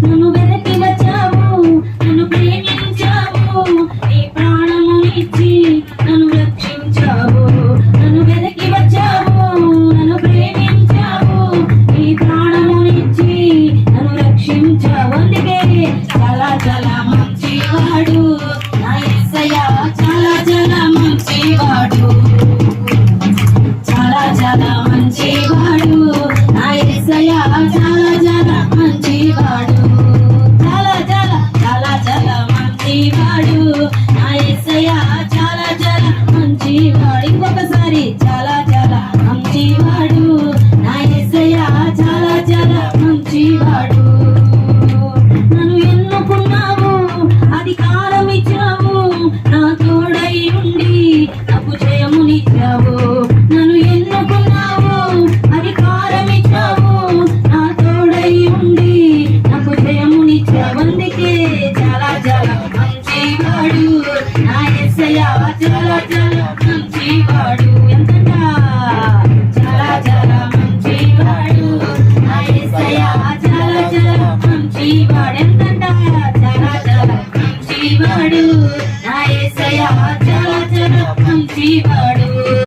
నన్ను వెనక్కి వచ్చావు, నన్ను ప్రేమించావు, నీ ప్రాణమునిచ్చి నన్ను రక్షించావు. నన్ను వెనక్కి వచ్చావు, నన్ను ప్రేమించావు, నీ ప్రాణమునిచ్చి నన్ను రక్షించావు. అందుకే చాలా చాలా మంచివాడు నా యేసయ్య, చాలా చాలా మంచివాడు, చాలా చాలా మంచివాడు నా యేసయ్య, చాలా చాలా మంచివాడు, చాలా చాలా చాలా చాలా మంచివాడు నా యేసయ్య, చాలా చాలా మంచివాడు. ఇంకొకసారి చాలా చాలా మంచివాడు నా యేసయ్య, చాలా చాలా మంచివాడు. నన్ను ఎన్నుకున్నావు, అధికారం ఇచ్చావు, నా తోడై ఉండి నాకు జయమునిచ్చావు. నన్ను ఎన్నుకున్నావు, అధికారం ఇచ్చావు, నా తోడై ఉండి నాకు జయమునిచ్చావు. అందుకే చాలా చాలా మంచివాడు నా యేసయ్య, చాలా చాలా మంచివాడు. ఎంతట చాలా చాలా మంచివాడు నా యేసయ్య, చాలా చాలా మంచివాడు. ఎంతట చాలా చాలా మంచివాడు నా యేసయ్య, చాలా చాలా మంచివాడు.